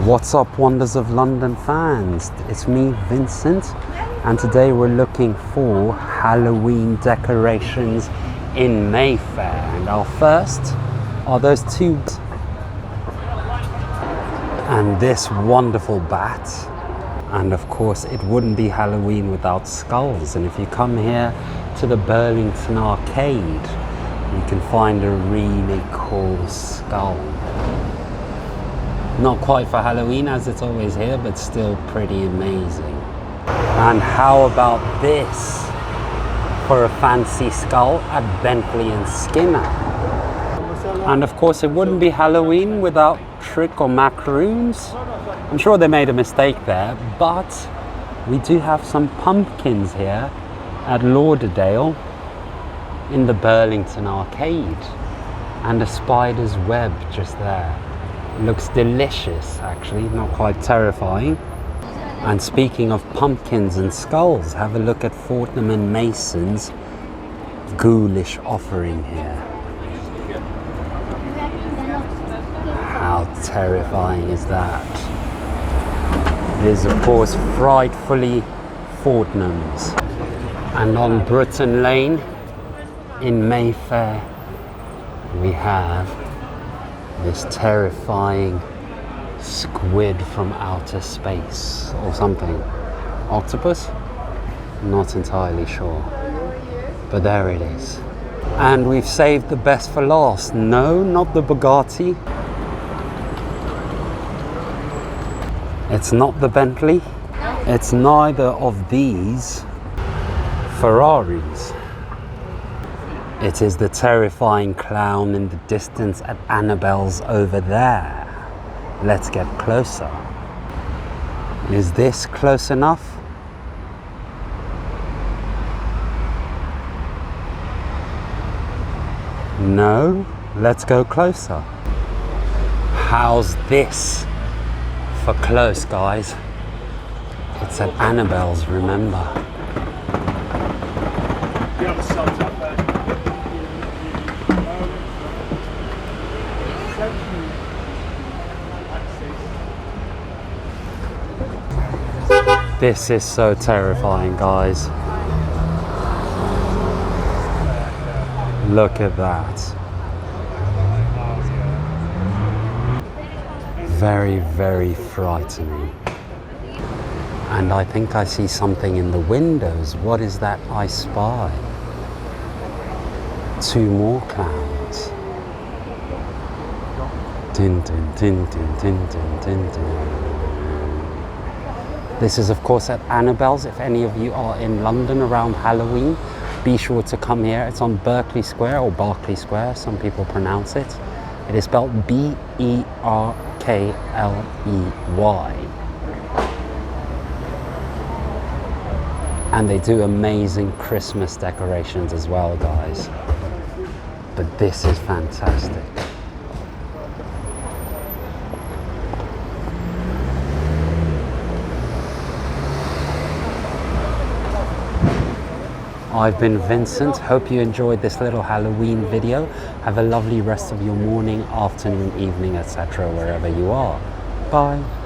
What's up, Wonders of London fans? It's me, Vincent, and today we're looking for Halloween decorations in Mayfair. And our first are those tubes and this wonderful bat. And of course, it wouldn't be Halloween without skulls. And if you come here to the Burlington Arcade, you can find a really cool skull. Not quite for Halloween as it's always here, but still pretty amazing. And how about this for a fancy skull at Bentley and Skinner? And of course, it wouldn't be Halloween without Trick or Macaroons. I'm sure they made a mistake there, but we do have some pumpkins here at Lauderdale in the Burlington Arcade, and a spider's web just there. Looks delicious, actually, not quite terrifying. And speaking of pumpkins and skulls, have a look at Fortnum and Mason's ghoulish offering here. How terrifying is that? It is, of course, frightfully Fortnum's. And on Britton Lane in Mayfair, we have this terrifying squid from outer space or something. Octopus? Not entirely sure. But there it is. And we've saved the best for last. No, not the Bugatti. It's not the Bentley. It's neither of these Ferraris. It is the terrifying clown in the distance at Annabelle's over there. Let's get closer. Is this close enough? No? Let's go closer. How's this for close, guys? It's at Annabelle's, remember? This is so terrifying, guys. Look at that. Very, very frightening. And I think I see something in the windows. What is that I spy? Two more clowns. Din, din, din, din, din, din, din, din. This is, of course, at Annabelle's. If any of you are in London around Halloween, be sure to come here. It's on Berkeley Square, or Berkeley Square, some people pronounce it. It is spelled B-E-R-K-L-E-Y. And they do amazing Christmas decorations as well, guys. But this is fantastic. I've been Vincent. Hope you enjoyed this little Halloween video. Have a lovely rest of your morning, afternoon, evening, etc., wherever you are. Bye.